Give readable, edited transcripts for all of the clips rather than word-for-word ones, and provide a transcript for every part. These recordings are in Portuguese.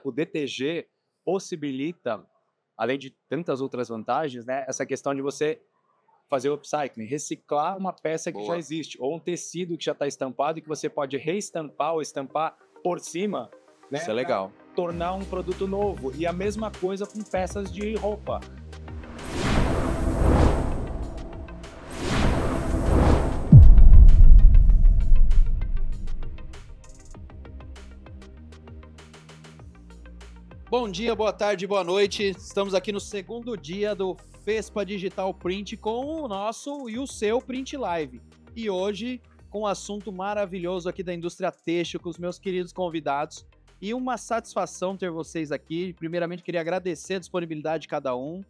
o DTG possibilita, além de tantas outras vantagens, né, essa questão de você fazer o upcycling, reciclar uma peça que já existe, ou um tecido que já está estampado e que você pode reestampar ou estampar por cima, né, Isso é legal. tornar um produto novo. E a mesma coisa com peças de roupa. Bom dia, boa tarde, boa noite. Estamos aqui no segundo dia do FESPA Digital Print com o nosso e o seu Print Live. E hoje, com um assunto maravilhoso aqui da indústria têxtil, com os meus queridos convidados. E uma satisfação ter vocês aqui. Primeiramente, queria agradecer a disponibilidade de cada um.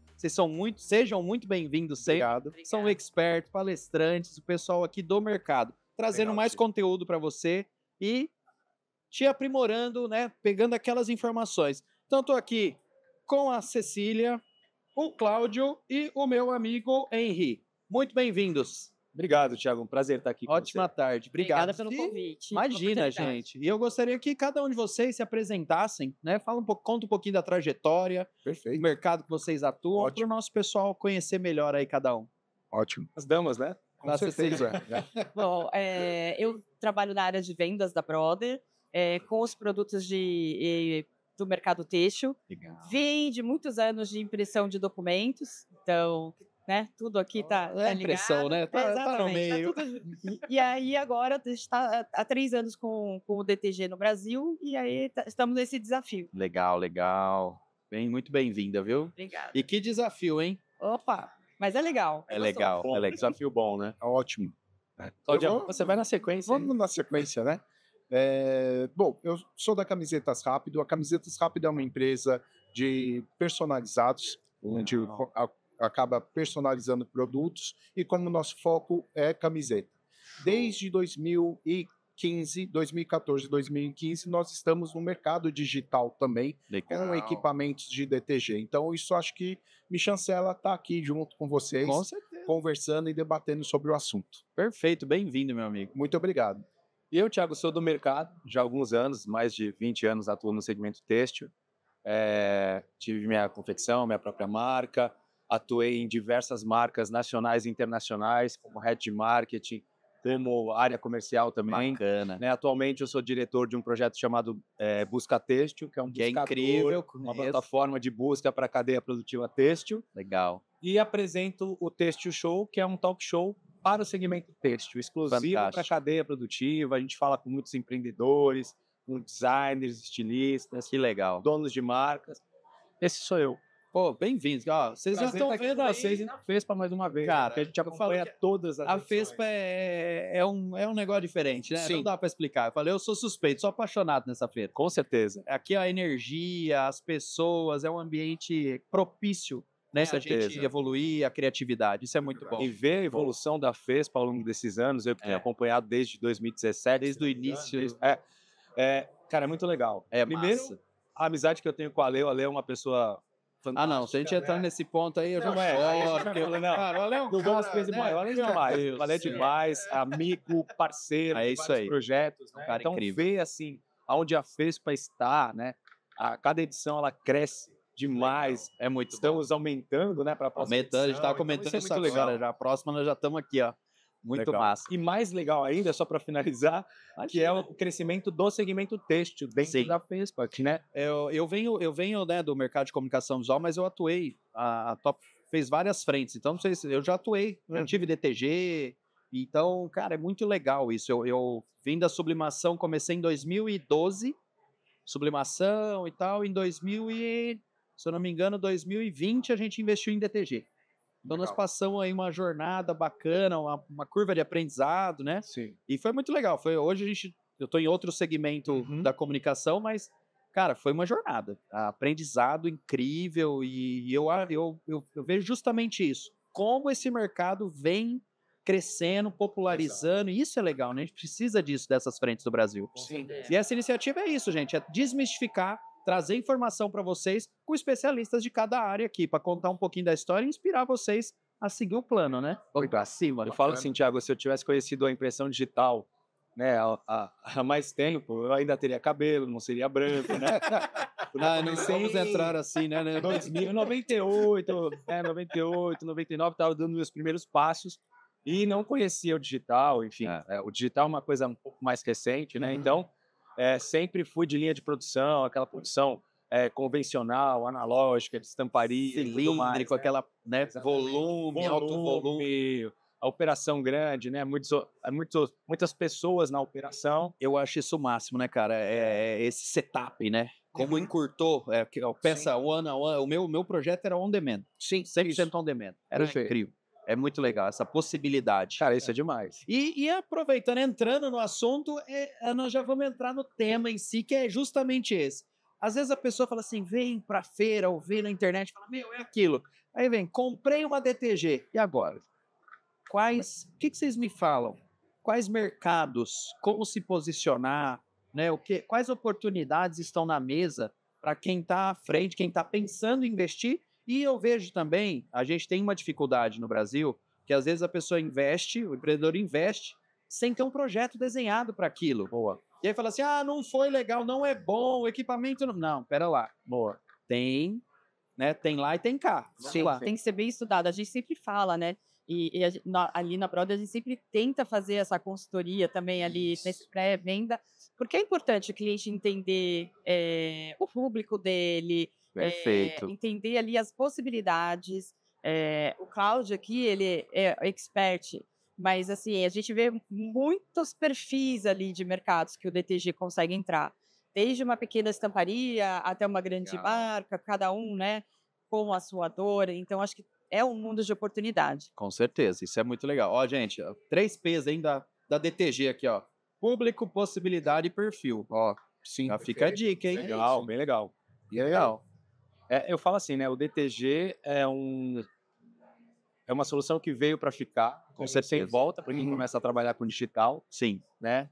Sejam muito bem-vindos sempre. Obrigado. São experts, palestrantes, o pessoal aqui do mercado, trazendo Legal, mais conteúdo para você e te aprimorando, né? Pegando aquelas informações. Então, estou aqui com a Cecília, o Cláudio e o meu amigo Henry. Muito bem-vindos. Obrigado, Thiago. Um prazer estar aqui com Ótima você. tarde. Obrigado. Obrigada pelo convite. Imagina, gente. E eu gostaria que cada um de vocês se apresentassem, né? Conta um pouquinho da trajetória, do Perfeito. mercado que vocês atuam, para o nosso pessoal conhecer melhor aí cada um. Ótimo. As damas, né? Com certeza. Bom, eu trabalho na área de vendas da Brother, com os produtos do mercado têxtil. Legal. Vem de muitos anos de impressão de documentos, então, né, tudo aqui tá ligado. Impressão, né? Tá no Exatamente, meio. E aí agora a gente está há 3 anos com o DTG no Brasil e aí estamos nesse desafio. Legal, legal. Muito bem-vinda, viu? Obrigada. E que desafio, hein? Opa, mas é legal. É legal, Bom, é legal. desafio bom, né? Ótimo. Cláudia, Eu vou- você vai na sequência. Vamos na sequência, né? Bom, eu sou da Camisetas Rápido. A Camisetas Rápido é uma empresa de personalizados, onde acaba personalizando produtos e como o nosso foco é camiseta. Desde 2014, 2015, nós estamos no mercado digital também, com equipamentos de DTG. Então, isso acho que me chancela estar aqui junto com vocês, Com certeza. conversando e debatendo sobre o assunto. Perfeito, bem-vindo, meu amigo. Muito obrigado. E eu, Thiago, sou do mercado já há alguns anos, mais de 20 anos atuo no segmento têxtil. Tive minha confecção, minha própria marca, atuei em diversas marcas nacionais e internacionais, como head de marketing, como área comercial também. Bacana. Né, atualmente eu sou diretor de um projeto chamado Busca Têxtil, que é um Que é buscador, incrível, uma conheço. plataforma de busca para a cadeia produtiva têxtil. Legal. E apresento o Têxtil Show, que é um talk show para o segmento têxtil, exclusivo para a Fantástico. cadeia produtiva. A gente fala com muitos empreendedores, com designers, estilistas, Que legal. donos de marcas. Esse sou eu. Pô, bem-vindos. Ó, vocês já Prazer estão estar aqui vendo com aí. vocês e na FESPA mais uma vez. Cara, Porque a gente eu falo acompanha que todas as A edições. FESPA é um negócio diferente, né? Sim. Não dá pra explicar. Eu falei, eu sou suspeito, sou apaixonado nessa feira. Com certeza. Aqui a energia, as pessoas, é um ambiente propício, né? Com A gente certeza. evoluir, a criatividade. Isso é muito bom. E ver a evolução da FESPA ao longo desses anos, eu tenho acompanhado desde 2017. Desde o início. Cara, é muito legal. É Primeiro, massa. a amizade que eu tenho com a Ale é uma pessoa Ah, fantástica. não. Se a gente entrar nesse ponto aí, eu já Não, aí a gente choro. vai porque- falando, não, Cara, olha, não vamos pensar, o Ale é demais. O Ale é demais, amigo, parceiro, É de isso vários aí. projetos. Né? Um cara Então, incrível. ver assim, aonde a FESPA está, né? Cada edição ela cresce demais. É muito bom. Estamos aumentando, né? Para Aumentando, a gente tava comentando isso é isso muito legal. agora. Já a próxima nós já estamos aqui, ó. Muito Legal. massa. E mais legal ainda, só para finalizar, que é o crescimento do segmento têxtil dentro Sim. da FESPA, né? Eu venho né, do mercado de comunicação visual, mas eu atuei. A Top fez várias frentes. Então, não sei se eu já atuei, eu tive DTG. Então, cara, é muito legal isso. Eu vim da sublimação, comecei em 2012, sublimação e tal. Em 2000 se eu não me engano, 2020 a gente investiu em DTG. Então, nós passamos aí uma jornada bacana, uma curva de aprendizado, né? Sim. E foi muito legal. Hoje eu estou em outro segmento da comunicação, mas, cara, foi uma jornada. Aprendizado incrível e eu vejo justamente isso. Como esse mercado vem crescendo, popularizando, e isso é legal, né? A gente precisa disso, dessas frentes do Brasil. Sim. E essa iniciativa é isso, gente, é desmistificar, trazer informação para vocês com especialistas de cada área aqui, para contar um pouquinho da história e inspirar vocês a seguir o plano, né? Vamos para cima. Eu falo assim, Thiago, se eu tivesse conhecido a impressão digital, né, há mais tempo, eu ainda teria cabelo, não seria branco, né? Não vamos entrar assim, né? 2000, 98, 98, 99, estava dando meus primeiros passos e não conhecia o digital, enfim. O digital é uma coisa um pouco mais recente, né? Então, sempre fui de linha de produção, aquela produção convencional, analógica, de estamparia, Cilíndrico, aquela, né, volume, alto volume. A operação grande, né? Muitas pessoas na operação. Eu acho isso o máximo, né, cara? Esse setup, né? Como encurtou, peça one a one. O meu projeto era on demand. Sim, 100% on demand. Era incrível. É muito legal essa possibilidade. Cara, isso é demais. E aproveitando, entrando no assunto, nós já vamos entrar no tema em si, que é justamente esse. Às vezes a pessoa fala assim, vem pra feira ou vê na internet e fala, meu, é aquilo. Aí vem, comprei uma DTG. E agora? O que vocês me falam? Quais mercados? Como se posicionar? Né? Quais oportunidades estão na mesa para quem está à frente, quem está pensando em investir? E eu vejo também, a gente tem uma dificuldade no Brasil, que às vezes a pessoa investe, o empreendedor investe, sem ter um projeto desenhado para aquilo. Boa. E aí fala assim, não foi legal, não é bom, o equipamento não... Não, pera lá. Boa. Tem lá e tem cá. Sim, tem que ser bem estudado. A gente sempre fala, né? Ali na Brother a gente sempre tenta fazer essa consultoria também ali nesse pré-venda, porque é importante o cliente entender o público dele, entender ali as possibilidades. O Cláudio aqui, ele é expert, mas assim, a gente vê muitos perfis ali de mercados que o DTG consegue entrar, desde uma pequena estamparia até uma grande marca, cada um, né, com a sua dor. Então, acho que é um mundo de oportunidade. Com certeza, isso é muito legal. Ó, gente, 3 P's ainda da DTG aqui, ó. Público, possibilidade e perfil. Ó, sim. Já fica a dica, hein? Legal, bem legal. E legal. Eu falo assim, né? O DTG é uma solução que veio para ficar, com certeza, sem volta, para quem começa a trabalhar com digital. Sim. Né?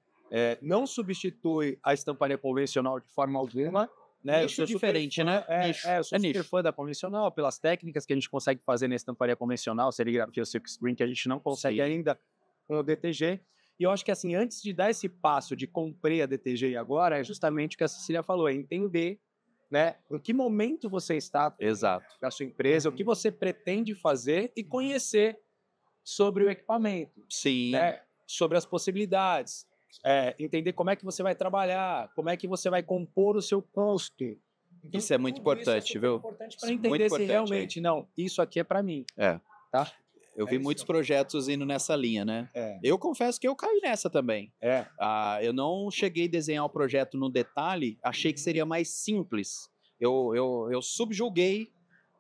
Não substitui a estamparia convencional de forma alguma. Né? Nicho diferente, né? Eu sou super fã da convencional, pelas técnicas que a gente consegue fazer na estamparia convencional, serigrafia, silkscreen, que a gente não consegue ainda com o DTG. E eu acho que, assim, antes de dar esse passo de comprei a DTG agora, é justamente o que a Cecília falou, é entender, né, em que momento você está da sua empresa, o que você pretende fazer e conhecer sobre o equipamento. Sim. Né? Sobre as possibilidades. Entender como é que você vai trabalhar, como é que você vai compor o seu custo. Então, isso é muito importante, viu? Importante para entender se realmente, não, isso aqui é para mim. Tá? Eu vi muitos projetos indo nessa linha, né? Eu confesso que eu caí nessa também. Eu não cheguei a desenhar o projeto no detalhe, achei que seria mais simples. Eu subjuguei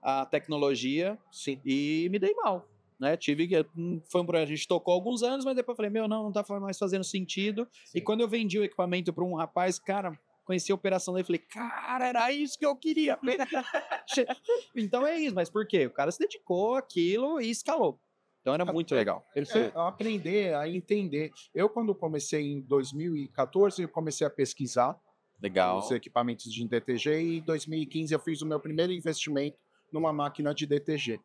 a tecnologia e me dei mal. Né? Foi um projeto, a gente tocou alguns anos, mas depois eu falei, não tá mais fazendo sentido. Sim. E quando eu vendi o equipamento para um rapaz, cara, conheci a operação dele e falei, cara, era isso que eu queria. Então é isso, mas por quê? O cara se dedicou àquilo e escalou. Então era muito legal. Aprender a entender. Eu, quando comecei em 2014, eu comecei a pesquisar os equipamentos de DTG e em 2015 eu fiz o meu primeiro investimento numa máquina de DTG.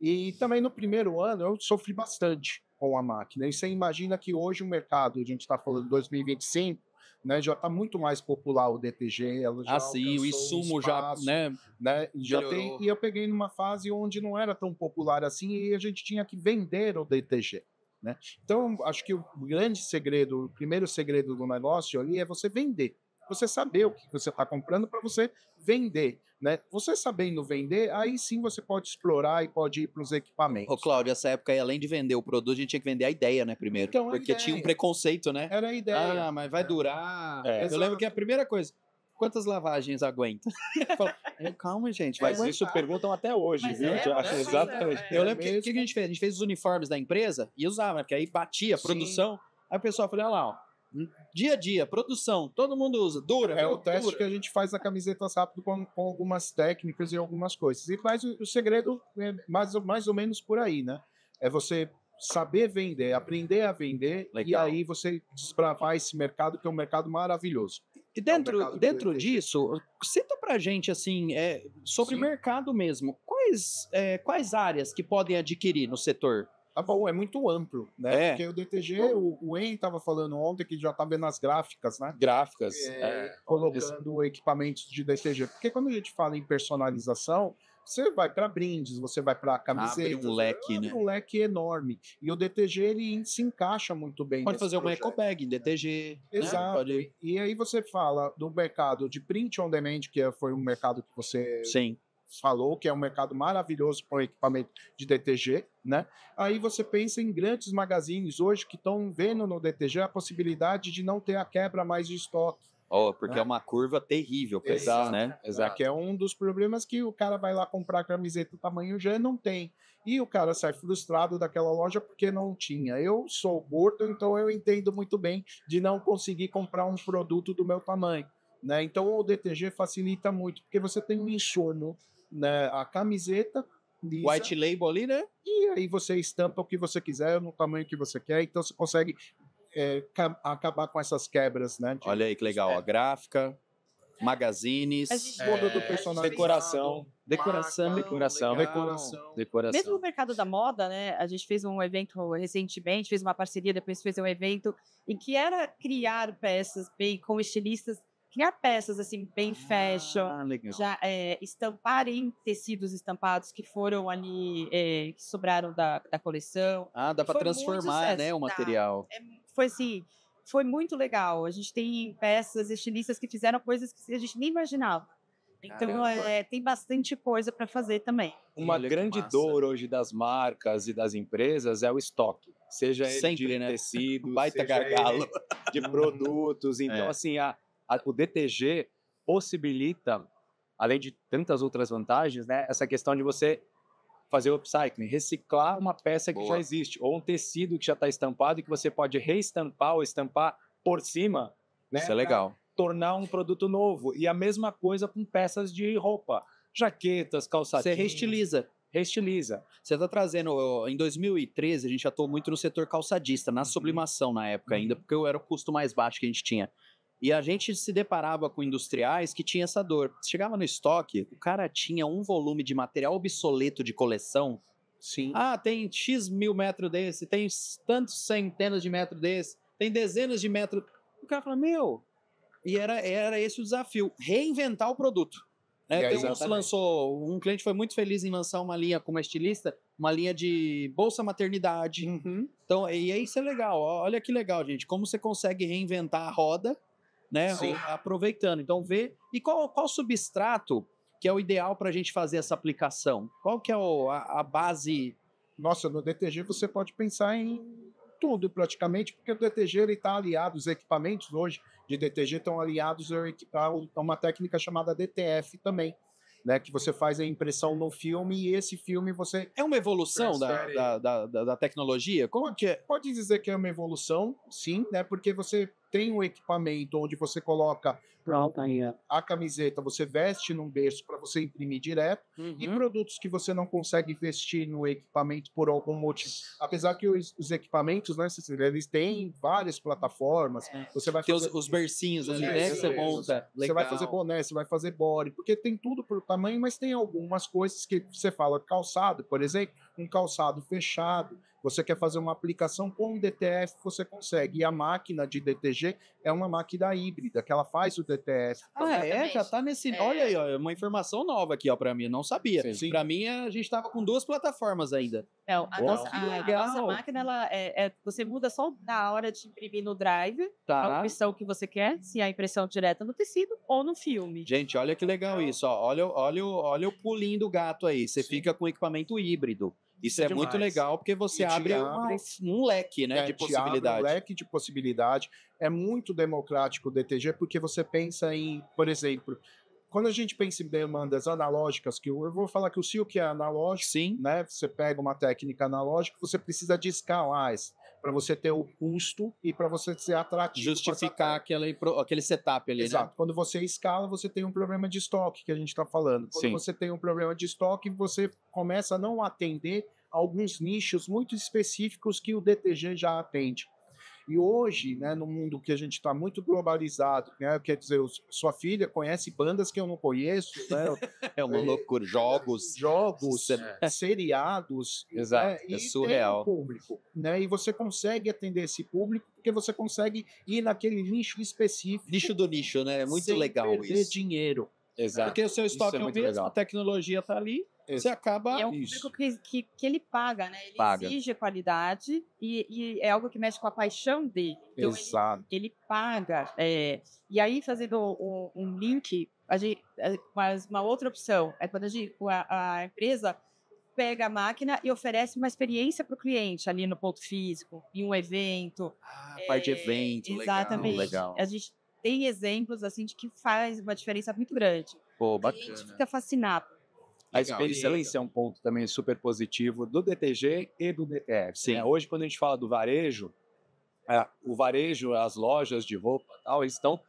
E também no primeiro ano eu sofri bastante com a máquina. E você imagina que hoje o mercado, a gente está falando de 2025, né, já está muito mais popular o DTG. Ela já o insumo espaço, já, né, já tem. E eu peguei numa fase onde não era tão popular assim e a gente tinha que vender o DTG. Né? Então, acho que o grande segredo, o primeiro segredo do negócio ali é você vender. Você saber o que você está comprando para você vender. Né? Você sabendo vender, aí sim você pode explorar e pode ir para os equipamentos. Ô, Cláudio, essa época aí, além de vender o produto, a gente tinha que vender a ideia, né, primeiro. Então, porque tinha um preconceito, né? Era a ideia. Mas vai durar. Eu lembro que a primeira coisa, quantas lavagens aguenta? Calma, gente. Mas isso perguntam até hoje, viu? Exatamente. Eu lembro que o que a gente fez? A gente fez os uniformes da empresa e usava, porque aí batia a produção. Aí o pessoal falou, olha lá, ó. Dia a dia, produção, todo mundo usa, dura. É o teste que a gente faz na camisetas rápido com algumas técnicas e algumas coisas. E mas o segredo é mais ou menos por aí, né? É você saber vender, aprender a vender e aí você desbravar esse mercado que é um mercado maravilhoso. E dentro disso, cita pra gente assim, sobre mercado mesmo. Quais áreas que podem adquirir no setor? Tá bom, é muito amplo, né? É. Porque o DTG, o En estava falando ontem que já tá vendo as gráficas, né? Gráficas. Colocando equipamentos de DTG. Porque quando a gente fala em personalização, você vai para brindes, você vai para camiseta. Abre um leque, né? Um leque enorme. E o DTG, ele se encaixa muito bem Pode nesse fazer uma projeto. ecobag em DTG. né? Exato. Pode... E aí você fala do mercado de print on demand, que foi um mercado que você Sim. falou, que é um mercado maravilhoso para o equipamento de DTG, né? Aí você pensa em grandes magazines hoje que estão vendo no DTG a possibilidade de não ter a quebra mais de estoque. Porque é uma curva terrível para isso, Exato. né? Exato. Que é um dos problemas que o cara vai lá comprar camiseta tamanho G e não tem. E o cara sai frustrado daquela loja porque não tinha. Eu sou gordo, então eu entendo muito bem de não conseguir comprar um produto do meu tamanho. Né? Então o DTG facilita muito, porque você tem um insumo, né? A camiseta lisa, White label ali, né? e aí você estampa o que você quiser, no tamanho que você quer, então você consegue acabar com essas quebras, né? Olha aí que legal. A gráfica, magazines, A gente- Produto personalizado, Decoração. decoração. Decoração. decoração. Decoração. Mesmo no mercado da moda, né? A gente fez um evento recentemente, fez uma parceria, depois fez um evento em que era criar peças bem com estilistas, criar peças assim bem fashion, Ah, legal. já estampar em tecidos estampados que foram ali que sobraram da coleção. Ah, dá para Foi muito transformar, sucesso, né, o dá. material. Foi assim, foi muito legal. A gente tem peças, estilistas que fizeram coisas que a gente nem imaginava. Então Caramba. tem bastante coisa para fazer também. Uma Olha que grande massa. dor hoje das marcas e das empresas é o estoque. Seja ele Sempre, de né? tecido, Baita seja gargalo. ele de produtos. Então, É. assim, o DTG possibilita, além de tantas outras vantagens, né, essa questão de você fazer o upcycling, reciclar uma peça que Boa. já existe, ou um tecido que já está estampado e que você pode reestampar ou estampar por cima, né, Isso é legal. tornar um produto novo. E a mesma coisa com peças de roupa, jaquetas, Você calçadinhos. reestiliza. Reestiliza. Você está trazendo, em 2013, a gente atuou muito no setor calçadista, na sublimação na época ainda, porque era o custo mais baixo que a gente tinha. E a gente se deparava com industriais que tinham essa dor. Chegava no estoque, o cara tinha um volume de material obsoleto de coleção. Sim. Ah, tem X mil metros desse, tem tantos centenas de metros desse, tem dezenas de metros. O cara fala, meu... E era esse o desafio, reinventar o produto. E aí, Um cliente foi muito feliz em lançar uma linha como estilista, uma linha de bolsa maternidade. Uhum. Então, e aí isso é legal. Olha que legal, gente. Como você consegue reinventar a roda, né? Sim. Aproveitando. Então, vê. E qual substrato que é o ideal para a gente fazer essa aplicação? Qual que é a base? Nossa, no DTG você pode pensar em tudo praticamente, porque o DTG ele está aliado, os equipamentos hoje de DTG estão aliados a uma técnica chamada DTF também, né? Que você faz a impressão no filme e esse filme você É uma evolução Transfere. da tecnologia? Como que é? pode dizer que é uma evolução, sim, né? Porque você tem um equipamento onde você coloca a camiseta, você veste num berço para você imprimir direto, e produtos que você não consegue vestir no equipamento por algum motivo. Apesar que os equipamentos, né, Cecília, eles têm várias plataformas, você vai Tem fazer... os bercinhos ali, Os né? Que você bercinhos. monta. Você vai fazer boné, você vai fazer body, porque tem tudo por tamanho, mas tem algumas coisas que você fala, calçado, por exemplo, um calçado fechado, você quer fazer uma aplicação com DTF, você consegue. E a máquina de DTG é uma máquina híbrida, que ela faz o DTF. Já tá nesse. Olha aí, ó, uma informação nova aqui, ó, pra mim. Eu não sabia. Sim. Pra mim, a gente tava com 2 plataformas ainda. Não, Nossa, que a legal. nossa máquina, ela você muda só na hora de imprimir no drive a Tá. impressão que você quer, se é a impressão direta no tecido ou no filme. Gente, olha que legal isso, ó. Olha o pulinho do gato aí. Você fica com equipamento híbrido. Isso é muito demais. legal, porque você E te abre abre- um leque, né, de Te abre possibilidade. um leque de possibilidade. É muito democrático o DTG, porque você pensa em, por exemplo, quando a gente pensa em demandas analógicas, que eu vou falar que o Silk é analógico, Sim. né? Você pega uma técnica analógica, você precisa de escalar para você ter o custo e para você ser atrativo. Justificar aquele setup ali, Exato. né? Quando você escala, você tem um problema de estoque, que a gente está falando. Quando Sim. você tem um problema de estoque, você começa a não atender alguns nichos muito específicos que o DTG já atende. E hoje, né, no mundo que a gente está muito globalizado, né, quer dizer, sua filha conhece bandas que eu não conheço, né, É uma loucura. Jogos. jogos, seriados, Exato, né, é e surreal. tem um público, né, e você consegue atender esse público porque você consegue ir naquele nicho específico Nicho do nicho, né? É muito sem legal perder isso. dinheiro. Exato. Porque o seu Isso estoque é é o muito mesmo, legal. a tecnologia tá ali, você acaba... E é um Isso. público que ele paga, né? Ele Paga. exige qualidade e é algo que mexe com a paixão dele. Então, Exato. ele paga. E aí, fazendo um link, mas uma outra opção é quando a empresa pega a máquina e oferece uma experiência para o cliente ali no ponto físico, em um evento. Parte de evento, Exatamente. legal. A gente tem exemplos assim de que faz uma diferença muito grande. Pô, O cliente bacana. fica fascinado. A Legal. experiência é um ponto também super positivo do DTG e do DTF. Sim. Né? Hoje, quando a gente fala do varejo, o varejo, as lojas de roupa, tal, eles estão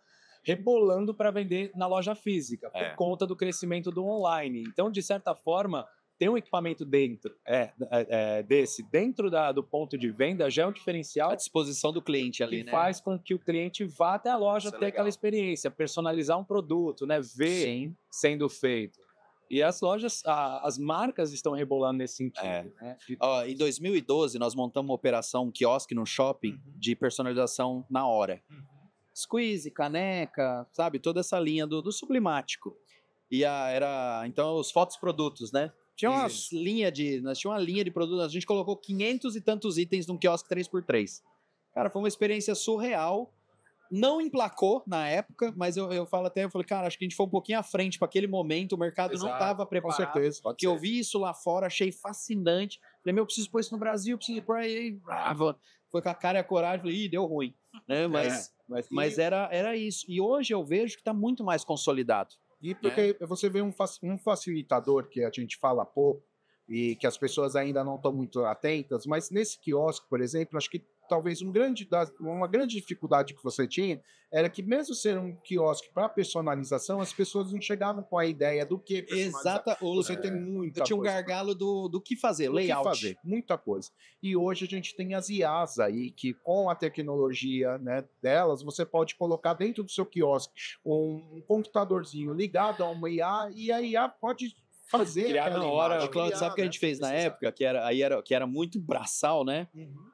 rebolando para vender na loja física por conta do crescimento do online. Então, de certa forma, ter um equipamento dentro dentro do ponto de venda já é um diferencial À disposição do cliente ali, que né? faz com que o cliente vá até a loja Isso é ter legal. aquela experiência, personalizar um produto, né? Ver Sim. sendo feito. E as lojas, as marcas estão rebolando nesse sentido. É. Né? Ó, em 2012, nós montamos uma operação, um quiosque no shopping de personalização na hora. Squeeze, caneca, sabe? Toda essa linha do sublimático. E então, os fotos produtos, né? Tinha nós tinha uma linha de produtos, a gente colocou 500 e tantos itens num quiosque 3x3. Cara, foi uma experiência surreal. Não emplacou na época, mas eu falei, cara, acho que a gente foi um pouquinho à frente para aquele momento, o mercado não Exato, estava Com preparado. certeza. Que eu vi isso lá fora, achei fascinante. Falei, eu preciso pôr isso no Brasil, preciso pôr aí. Foi com a cara e a coragem, falei, deu ruim. Né? Mas era isso. E hoje eu vejo que está muito mais consolidado. E porque você vê um facilitador que a gente fala pouco e que as pessoas ainda não estão muito atentas, mas nesse quiosque, por exemplo, acho que talvez uma grande dificuldade que você tinha era que mesmo ser um quiosque para personalização, as pessoas não chegavam com a ideia do que personalizar. Exata. Você tem muita Eu tinha um coisa. gargalo do que fazer, Do que layout. fazer, muita coisa. E hoje a gente tem as IAs aí, que com a tecnologia, né, delas, você pode colocar dentro do seu quiosque um computadorzinho ligado a uma IA e a IA pode fazer Criar aquela na hora. imagem. Cláudio, sabe o que a gente fez na época? Que era muito braçal, né?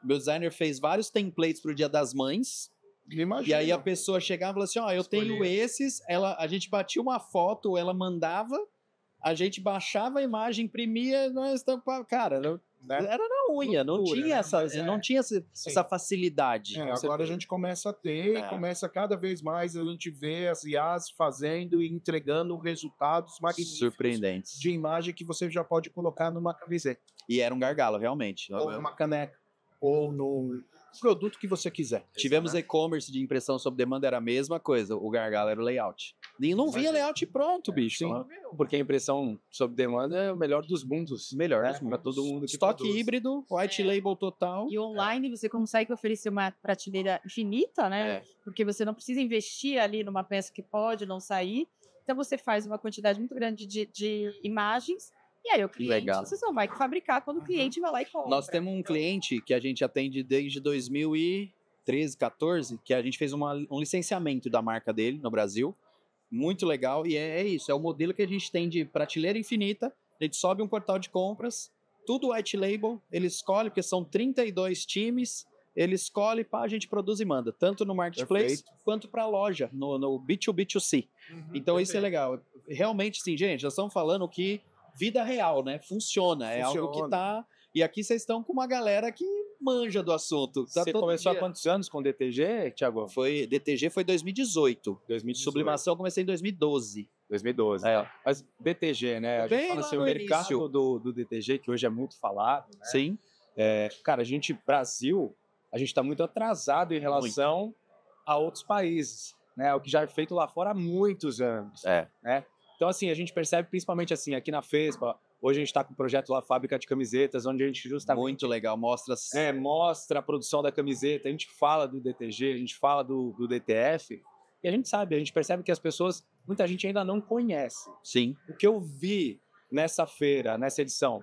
Meu designer fez vários templates pro Dia das Mães. Imagina. E aí a pessoa chegava e falava assim, ó, eu tenho Escolher. esses, a gente batia uma foto, ela mandava, a gente baixava a imagem, imprimia, nós estampava. Cara, era na unha, não Loucura, tinha, né? não tinha essa facilidade. Agora a gente começa a ter, começa cada vez mais a gente ver as IAs fazendo e entregando resultados magníficos Surpreendentes. de imagem que você já pode colocar numa camiseta, E era um gargalo, realmente. ou numa caneca, ou no produto que você quiser. Tivemos e-commerce de impressão sob demanda, era a mesma coisa. O gargalo era o layout. E não vinha layout pronto, bicho. Sim, porque a impressão sob demanda é o melhor dos mundos. Melhor né? dos mundos. Para todo mundo que Estoque produz. híbrido, white label total. E online você consegue oferecer uma prateleira infinita, né? Porque você não precisa investir ali numa peça que pode não sair. Então você faz uma quantidade muito grande de imagens. E aí o cliente, Legal. você só vai fabricar quando o cliente vai lá e compra. Nós temos um cliente que a gente atende desde 2013, 14, que a gente fez um licenciamento da marca dele no Brasil. Muito legal. E é isso, é o modelo que a gente tem de prateleira infinita. A gente sobe um portal de compras, tudo white label, ele escolhe, porque são 32 times, ele escolhe, a gente produz e manda, tanto no marketplace quanto para a loja, no B2B2C. Então isso é legal. Realmente, sim, gente, nós estamos falando que vida real, né? Funciona. É algo que tá... E aqui vocês estão com uma galera que manja do assunto. Tá Você todo começou há dia. quantos anos com DTG, Thiago? DTG foi 2018. 2018. Sublimação eu comecei em 2012. 2012. Mas DTG, né? A gente Bem fala lá assim, o no mercado início. do DTG, que hoje é muito falado, né? Sim. Cara, Brasil, a gente está muito atrasado em relação a outros países, né? O que já é feito lá fora há muitos anos. Né? Então, assim, a gente percebe principalmente assim, aqui na FESPA, hoje a gente está com um projeto lá, Fábrica de Camisetas, onde a gente justamente... Muito legal, mostra... mostra a produção da camiseta, a gente fala do DTG, a gente fala do DTF, e a gente percebe que as pessoas, muita gente ainda não conhece. Sim. O que eu vi nessa feira, nessa edição,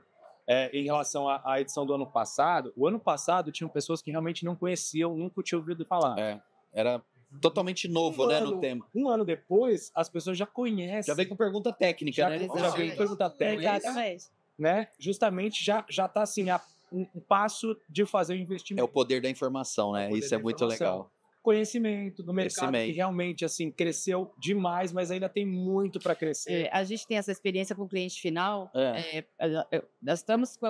em relação à edição do ano passado, o ano passado tinham pessoas que realmente não conheciam, nunca tinham ouvido falar. Era totalmente novo, né, no tempo. Um ano depois, as pessoas já conhecem. Já vem com pergunta técnica, Já, né? já vem com pergunta técnica, Exatamente. né? Justamente já tá assim, um passo de fazer o É investimento. o poder da informação, né? É o poder Isso é da muito informação. legal. Conhecimento do mercado Conhecimento. que realmente assim cresceu demais, mas ainda tem muito para crescer. A gente tem essa experiência com o cliente final. É. Nós estamos com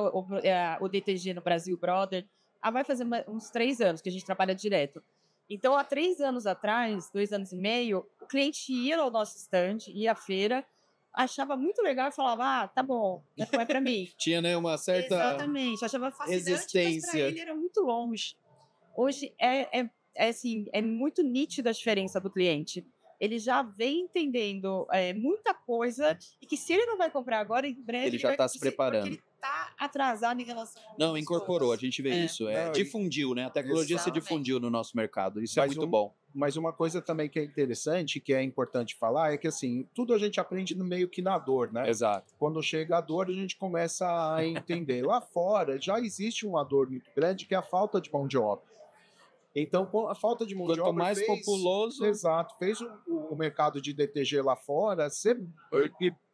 o DTG no Brasil Brother. Vai fazer uns 3 anos que a gente trabalha direto. Então, há 3 anos atrás, 2 anos e meio, o cliente ia ao nosso stand, ia à feira, achava muito legal e falava, tá bom, não é para mim. Tinha, né, uma certa Exatamente, achava fascinante, mas resistência. para ele era muito longe. Hoje assim, é muito nítida a diferença do cliente. Ele já vem entendendo muita coisa e que se ele não vai comprar agora, em breve Ele já vai tá se conseguir, preparando. porque ele tá atrasado em relação a Não, outras incorporou, a coisas. gente vê isso. Não, Difundiu, né? A tecnologia se Exatamente. difundiu no nosso mercado. Isso é Mas muito bom. Mas uma coisa também que é interessante, que é importante falar, é que assim, tudo a gente aprende no meio que na dor, né? Exato. Quando chega a dor, a gente começa a entender. Lá fora já existe uma dor muito grande, que é a falta de mão de obra. Então, a falta de mão de Quanto obra mais populoso, Exato, fez o mercado de DTG lá fora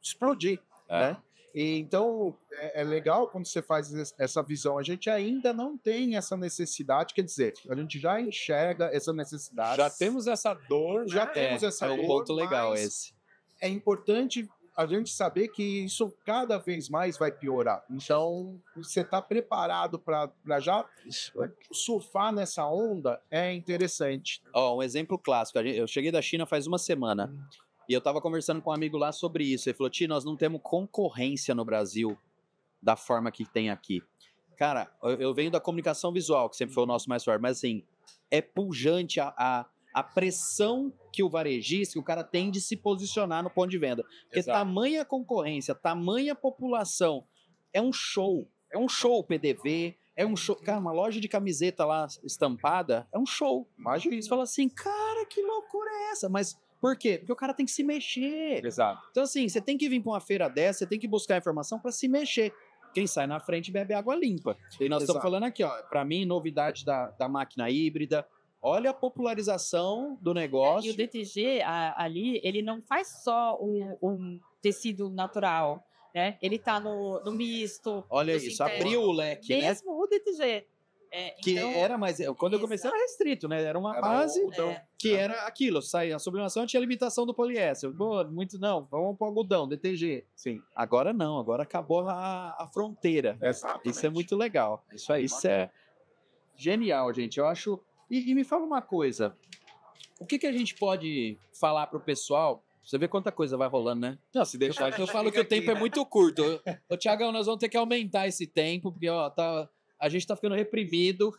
explodir, né? E, então, é legal quando você faz essa visão. A gente ainda não tem essa necessidade, quer dizer, a gente já enxerga essa necessidade. Já temos essa dor, Já né? temos essa é um dor, ponto legal mas esse. é importante a gente saber que isso cada vez mais vai piorar. Então, você está preparado para já surfar nessa onda é interessante. Ó, um exemplo clássico. Eu cheguei da China faz uma semana e eu estava conversando com um amigo lá sobre isso. Ele falou, Ti, nós não temos concorrência no Brasil da forma que tem aqui. Cara, eu venho da comunicação visual, que sempre foi o nosso mais forte, mas assim, é pujante a pressão que o varejista, que o cara tem de se posicionar no ponto de venda. Porque Exato. tamanha concorrência, tamanha população, é um show o PDV, é um show. Cara, uma loja de camiseta lá estampada é um show. Imagina. Você fala assim, cara, que loucura é essa? Mas por quê? Porque o cara tem que se mexer. Exato. Então, assim, você tem que vir para uma feira dessa, você tem que buscar informação para se mexer. Quem sai na frente bebe água limpa. E nós estamos falando aqui, ó, para mim, novidade da máquina híbrida. Olha a popularização do negócio. E o DTG ali, ele não faz só um tecido natural, né? Ele tá no misto. Olha no isso, sintético. abriu o leque, né? Mesmo o DTG. Que Então, era mais. Quando eu comecei era restrito, né? Era uma base que era aquilo. Saía a sublimação, tinha limitação do poliéster. Pô, muito não, vamos pro algodão, DTG. Sim. Agora não, agora acabou a fronteira. Exatamente. Isso é muito legal. Isso aí. Isso é genial, gente. Eu acho. E me fala uma coisa. O que a gente pode falar pro pessoal? Você vê quanta coisa vai rolando, né? Não, se deixar. Eu falo que o tempo é muito curto. Ô, Tiagão, nós vamos ter que aumentar esse tempo, porque ó, a gente tá ficando reprimido.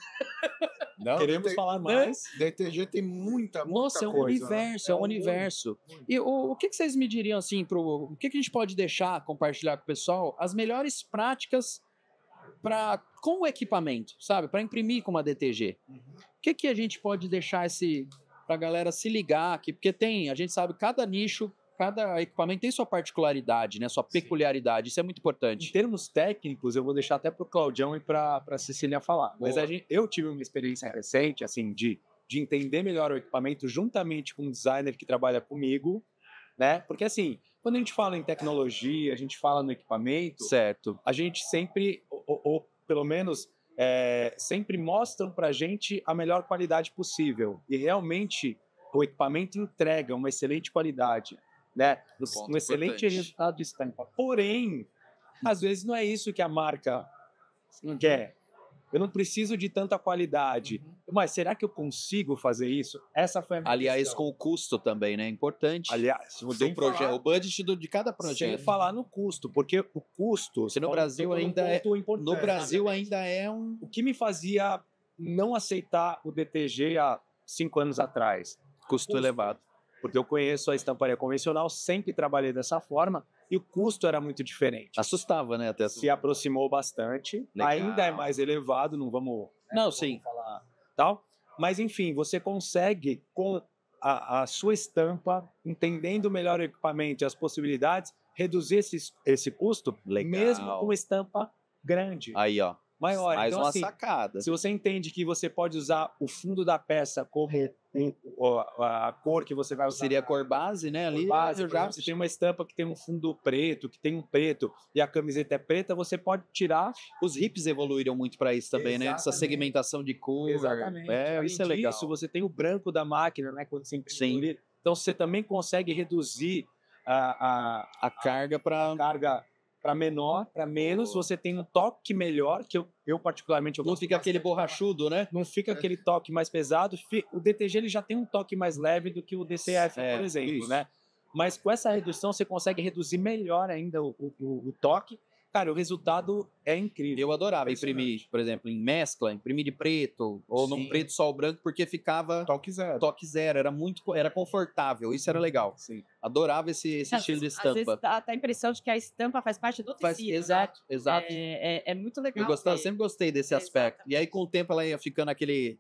Não, Queremos falar mais. DTG tem muita Nossa, é um coisa, universo, né? é um universo. E o que vocês me diriam assim, o que a gente pode deixar, compartilhar com o pessoal, as melhores práticas com o equipamento, sabe? Para imprimir com uma DTG. O que a gente pode deixar pra galera se ligar aqui? Porque a gente sabe, cada nicho, cada equipamento tem sua particularidade, né? Sua peculiaridade. Isso é muito Em importante. termos técnicos, eu vou deixar até para o Claudião e para a Cecília falar. Mas eu tive uma experiência recente, assim, de entender melhor o equipamento juntamente com um designer que trabalha comigo, né? Porque, assim, quando a gente fala em tecnologia, a gente fala no equipamento, Certo. a gente sempre, ou pelo menos, sempre mostram para a gente a melhor qualidade possível. E realmente o equipamento entrega uma excelente qualidade, né? Um excelente importante. resultado de estampa. Porém, às vezes não é isso que a marca quer. Eu não preciso de tanta qualidade. Mas será que eu consigo fazer isso? Essa foi a minha Aliás, questão. com o custo também, né? Importante. Aliás, do projeto, o budget de cada sem projeto. falar no custo, porque o custo... Se no Brasil ainda No Brasil ainda é um... O que me fazia não aceitar o DTG há 5 anos atrás? Custo elevado. Porque eu conheço a estamparia convencional, sempre trabalhei dessa forma, e o custo era muito diferente. Assustava, né? Até Se aproximou bastante, Legal. ainda é mais elevado, não vamos... Não, sim. falar tal. Mas, enfim, você consegue, com a sua estampa, entendendo melhor o equipamento e as possibilidades, reduzir esse custo, Legal. mesmo com estampa grande, Aí, ó. maior. Mais Então, uma assim, sacada. se você entende que você pode usar o fundo da peça como a cor que você vai usar, Seria a cor base, né? por Ali base, eu por já exemplo, se tem uma estampa que tem um fundo preto, que tem um preto e a camiseta é preta, você pode tirar. Os hips evoluíram muito para isso também, né? Essa Exatamente. segmentação de cor. Exatamente. Além Isso é legal. disso, você tem o branco da máquina, né? Quando você Sim. imprime. Então você também consegue reduzir A carga para carga para menor, para menos. Você tem um toque melhor, que eu particularmente eu não gosto fica aquele bastante. borrachudo, né? Não fica aquele toque mais pesado. O DTG ele já tem um toque mais leve do que o DCF, por exemplo, isso. né? Mas com essa redução você consegue reduzir melhor ainda o toque. Cara, o resultado é incrível. Eu adorava imprimir, por exemplo, em mescla, imprimir de preto, ou num Sim. preto só o branco, porque ficava Toque zero. toque zero, era confortável, isso era legal. Sim. Adorava esse estilo de Às vezes estampa. dá até a impressão de que a estampa faz parte do tecido, né? Exato. É muito legal. Eu gostava, ver. sempre gostei desse aspecto. E aí, com o tempo, ela ia ficando aquele...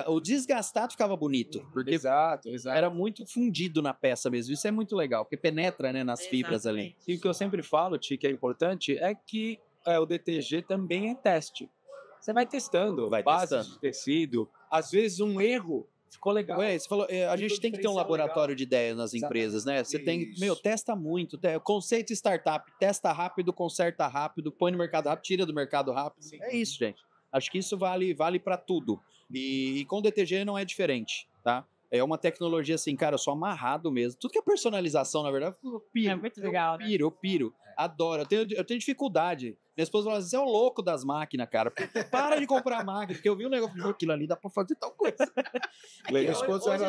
O desgastado ficava bonito, porque Exato. era muito fundido na peça mesmo. Isso é muito legal, porque penetra, né, nas fibras ali. Exatamente. E o que eu sempre falo, Ti, que é importante, é que o DTG também é teste. Você vai testando, Vai base testando. de tecido. Às vezes um erro ficou legal. Ué, você falou, a Ficou gente tem que ter um diferencial laboratório de ideias nas empresas, né? Você tem, Isso. testa muito. Conceito startup, testa rápido, conserta rápido, põe no mercado rápido, tira do mercado rápido. Sim. É isso, gente. Acho que isso vale para tudo. E com o DTG não é diferente, tá? É uma tecnologia assim, cara, eu sou amarrado mesmo. Tudo que é personalização, na verdade, eu piro. É muito legal, né? Eu piro. Adoro. Eu tenho dificuldade. Minha esposa fala assim, você é o louco das máquinas, cara. Para de comprar máquina. Porque eu vi um negócio, "Pô, aquilo ali dá pra fazer tal coisa." Legal. esposa Hoje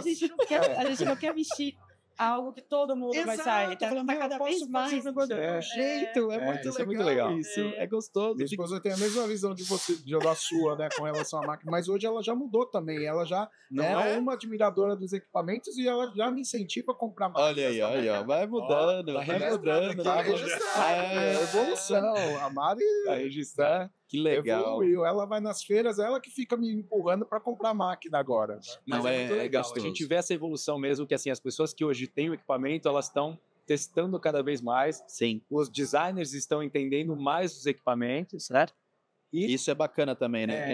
era- a gente não quer vestir algo que todo mundo vai sair. Tô falando, Tá meu, cada eu posso vez fazer mais. um negócio de um jeito. É muito isso é legal. muito legal. Isso é gostoso. Minha esposa tem a mesma visão de você, da sua, né, com relação à máquina, mas hoje ela já mudou também. Ela já Não é é? uma admiradora dos equipamentos e ela já me incentiva a comprar máquinas. Olha aí. Vai mudando, tá vai registrado mudando. aqui, Tá né? registrado, é evolução. A Mari Pra registrar. Que legal. evoluiu. Ela vai nas feiras, ela que fica me empurrando para comprar máquina agora. Mas Não, é muito legal. A gostoso. gente vê essa evolução mesmo, que assim, as pessoas que hoje têm o equipamento, elas estão testando cada vez mais. Sim. Os designers estão entendendo mais os equipamentos, certo? E Isso é bacana também, né?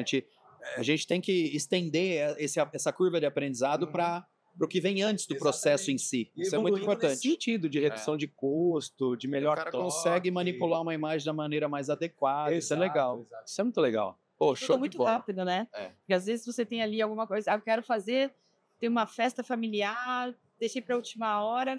A gente tem que estender essa curva de aprendizado para o que vem antes do processo em si. Isso é muito evoluindo nesse importante. sentido de redução de custo, de O melhor cara toque. consegue manipular uma imagem da maneira mais adequada. Isso é legal. Exato. Isso é muito legal. Pô, Tudo show de muito bola. rápido, né? É. Porque às vezes você tem ali alguma coisa, eu quero fazer, tem uma festa familiar, deixei para a última hora,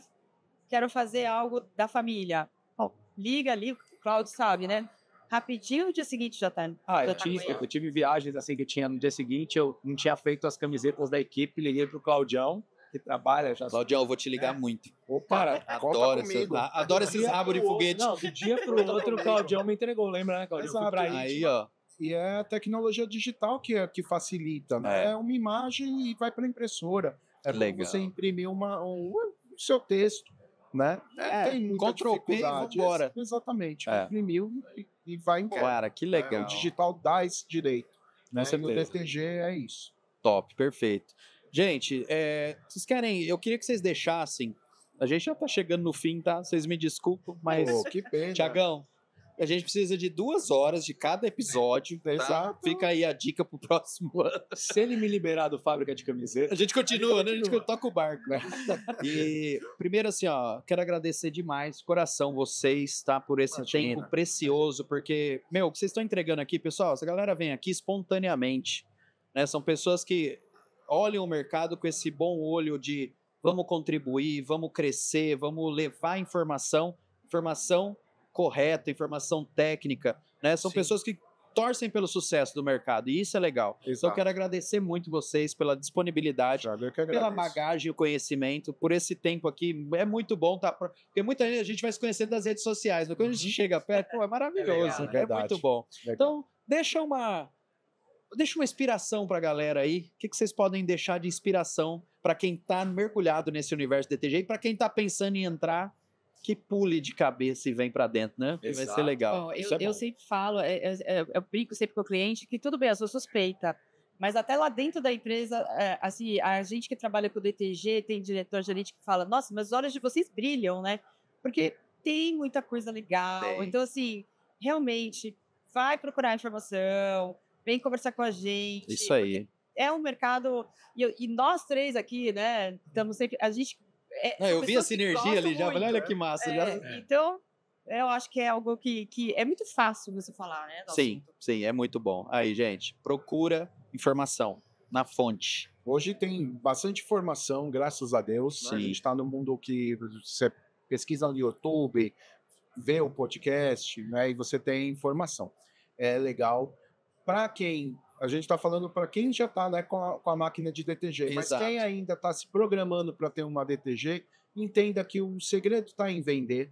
quero fazer algo da família. Ó, liga ali, o Claudio sabe, né? Rapidinho, no dia seguinte já tá. Ah, já eu tá tive, com ele. eu tive viagens assim que tinha no dia seguinte, eu não tinha feito as camisetas da equipe, liguei pro Claudião, que trabalha já. Claudião, eu vou te ligar muito. Cara, Adoro, comigo. adoro esses rabos de foguete. Não, do dia pro outro o Claudião me entregou, lembra, né, Claudião? Eu fui pra Exato. aí. Aí, ó. E é a tecnologia digital que facilita, né? É. É uma imagem e vai para a impressora. É como Legal. você imprimir o seu texto, né? Tem muita Ctrl+P e dificuldade. vambora. Exatamente. É. Imprimiu e vai embora. Cara, que legal. O digital dá esse direito. Né? Com E o certeza. DTG é isso. Top, perfeito. Gente, vocês querem... Eu queria que vocês deixassem... A gente já tá chegando no fim, tá? Vocês me desculpam, mas... Pô, que pena. Tiagão, a gente precisa de 2 horas de cada episódio. Tá? Exato. Fica aí a dica pro próximo ano. Se ele me liberar do fábrica de camiseta, A gente continua, né? A gente toca o barco. E primeiro, assim, ó, quero agradecer demais, de coração, vocês, tá? Por esse Imagina. tempo precioso, porque, meu, o que vocês estão entregando aqui, pessoal, essa galera vem aqui espontaneamente, né? São pessoas que olham o mercado com esse bom olho de vamos contribuir, vamos crescer, vamos levar informação correta, informação técnica, né? São Sim. pessoas que torcem pelo sucesso do mercado, e isso é legal. Então, eu Exato. quero agradecer muito vocês pela disponibilidade, Thiago, eu que pela agradeço. bagagem e o conhecimento, por esse tempo aqui. É muito bom, tá? Porque muita gente a gente vai se conhecendo das redes sociais, mas quando a gente chega perto, pô, é maravilhoso, legal, é verdade. muito bom. Legal. Então, deixa uma inspiração pra galera aí. O que vocês podem deixar de inspiração para quem tá mergulhado nesse universo DTG e para quem tá pensando em entrar, que pule de cabeça e vem pra dentro, né? Porque vai ser Exato. legal. Bom, Isso é eu bom. sempre falo, eu brinco sempre com o cliente que tudo bem, eu sou suspeita, mas até lá dentro da empresa, assim, a gente que trabalha com o DTG, tem diretor gerente que fala, nossa, mas os olhos de vocês brilham, né? Porque tem muita coisa legal. Tem. Então, assim, realmente, vai procurar informação, vem conversar com a gente. Isso aí. É um mercado, e nós três aqui, né, estamos sempre, a gente... Não, eu vi a sinergia ali já, falei, olha que massa. Então, eu acho que é algo que é muito fácil você falar, né? Sim, sim, é muito bom. Aí, gente, procura informação na fonte. Hoje tem bastante informação, graças a Deus. Né? A gente está no mundo que você pesquisa no YouTube, vê o podcast, né? E você tem informação. É legal. Para quem... A gente está falando para quem já está, né, com a máquina de DTG. Mas Exato. quem ainda está se programando para ter uma DTG, entenda que o segredo está em vender.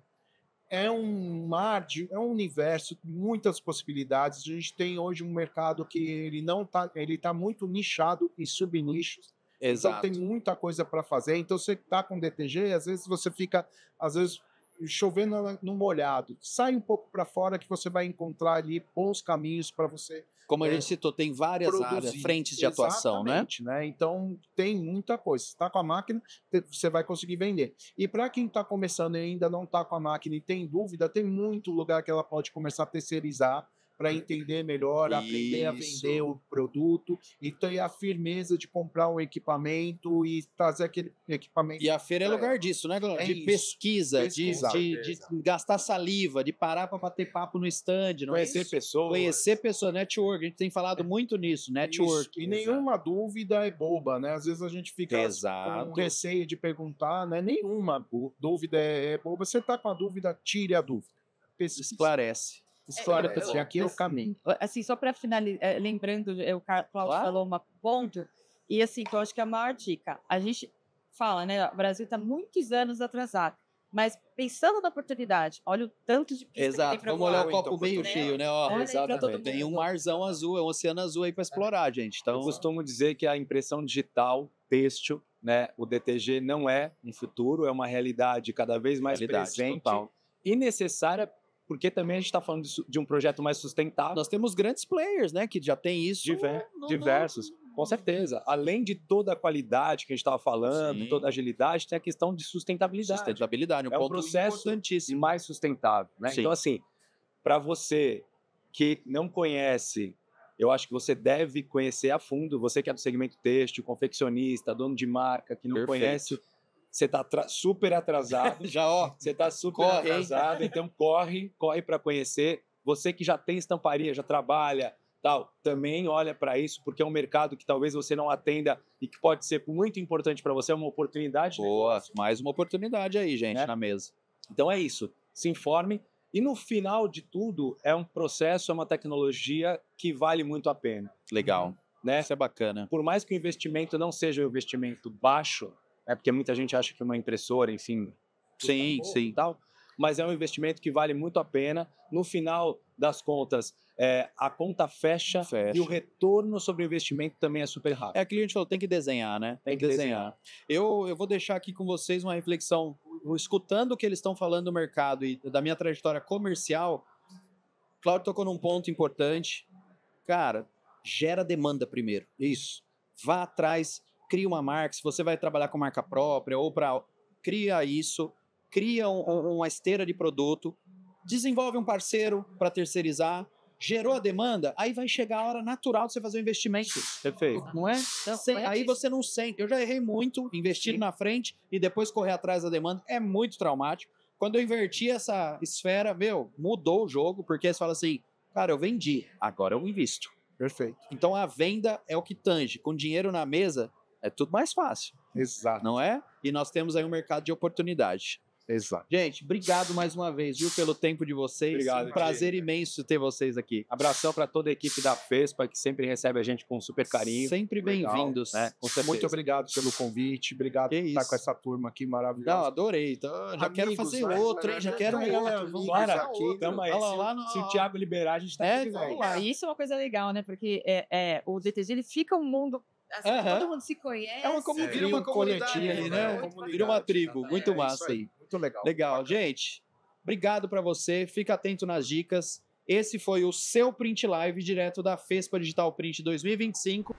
É um mar, é um universo, muitas possibilidades. A gente tem hoje um mercado que ele está muito nichado em subnichos. Exato. Então tem muita coisa para fazer. Então você está com DTG, às vezes você fica, chovendo no molhado. Sai um pouco para fora que você vai encontrar ali bons caminhos para você. Como a gente citou, tem várias áreas, frentes de atuação, né? Então, tem muita coisa. Você está com a máquina, você vai conseguir vender. E para quem está começando e ainda não está com a máquina e tem dúvida, tem muito lugar que ela pode começar a terceirizar para entender melhor, aprender a vender o produto e ter a firmeza de comprar um equipamento e trazer aquele equipamento. E a feira é lugar disso, né, Glauco? De pesquisa, de gastar saliva, de parar para bater papo no stand. Conhecer pessoas. Conhecer pessoas, network. A gente tem falado muito nisso, network. Isso. E nenhuma dúvida é boba, né? Às vezes a gente fica com receio de perguntar, né? Nenhuma dúvida é boba. Você está com a dúvida, tire a dúvida. Esclarece. Aqui é o caminho. Assim, só para finalizar, lembrando, o Cláudio falou um ponto, e assim, eu acho que a maior dica, a gente fala, né, o Brasil está muitos anos atrasado, mas pensando na oportunidade, olha o tanto de pista Exato, que tem para vamos olhar o copo meio cheio, né? Ó, exatamente. Tem um marzão azul, um oceano azul aí para explorar, gente. Então, eu costumo dizer que a impressão digital, têxtil, né, o DTG não é um futuro, é uma realidade cada vez mais presente e necessária, porque também a gente está falando de um projeto mais sustentável. Nós temos grandes players, né, que já tem isso. Diversos, com certeza. Além de toda a qualidade que a gente estava falando, toda a agilidade, tem a questão de sustentabilidade. Sustentabilidade, é um processo mais sustentável. Né? Então, assim, para você que não conhece, eu acho que você deve conhecer a fundo, você que é do segmento têxtil, confeccionista, dono de marca, que não conhece... Você está super atrasado. Você está super atrasado, então corre para conhecer. Você que já tem estamparia, já trabalha, tal, também olha para isso, porque é um mercado que talvez você não atenda e que pode ser muito importante para você, é uma oportunidade. Boa, mais uma oportunidade aí, gente, na mesa. Então é isso, se informe. E no final de tudo, é um processo, é uma tecnologia que vale muito a pena. Legal, né? Isso é bacana. Por mais que o investimento não seja um investimento baixo, porque muita gente acha que uma impressora, enfim... Sim. Tal, mas é um investimento que vale muito a pena. No final das contas, a conta fecha e o retorno sobre o investimento também é super rápido. É aquilo que a gente falou, tem que desenhar, né? Tem que desenhar. Eu vou deixar aqui com vocês uma reflexão. Escutando o que eles estão falando do mercado e da minha trajetória comercial, Cláudio tocou num ponto importante. Cara, gera demanda primeiro. Isso. Vá atrás... Cria uma marca, se você vai trabalhar com marca própria ou cria isso, cria uma esteira de produto, desenvolve um parceiro para terceirizar, gerou a demanda, aí vai chegar a hora natural de você fazer o investimento. Perfeito. Não é? Aí você não sente. Eu já errei muito, investir na frente e depois correr atrás da demanda é muito traumático. Quando eu inverti essa esfera, mudou o jogo, porque você fala assim, cara, eu vendi, agora eu invisto. Perfeito. Então a venda é o que tange. Com dinheiro na mesa, é tudo mais fácil. Exato. Não é? E nós temos aí um mercado de oportunidade. Exato. Gente, obrigado mais uma vez, viu, pelo tempo de vocês. Obrigado. Um prazer imenso ter vocês aqui. Abração para toda a equipe da FESPA, que sempre recebe a gente com super carinho. Sempre bem-vindos. Né? Muito obrigado pelo convite. Obrigado por estar com essa turma aqui maravilhosa. Não, adorei. Então, já quero fazer outro, hein? Já quero outro. Vamos lá aqui. Se o Thiago liberar, a gente tá aqui. Isso é uma coisa legal, né? Porque o DTG, ele fica um mundo... Assim, todo mundo se conhece. Vira uma comunidade ali, né? Vira uma tribo. Muito massa aí. Muito legal. Legal. Gente, obrigado para você. Fica atento nas dicas. Esse foi o seu Print Live, direto da FESPA Digital Print 2025.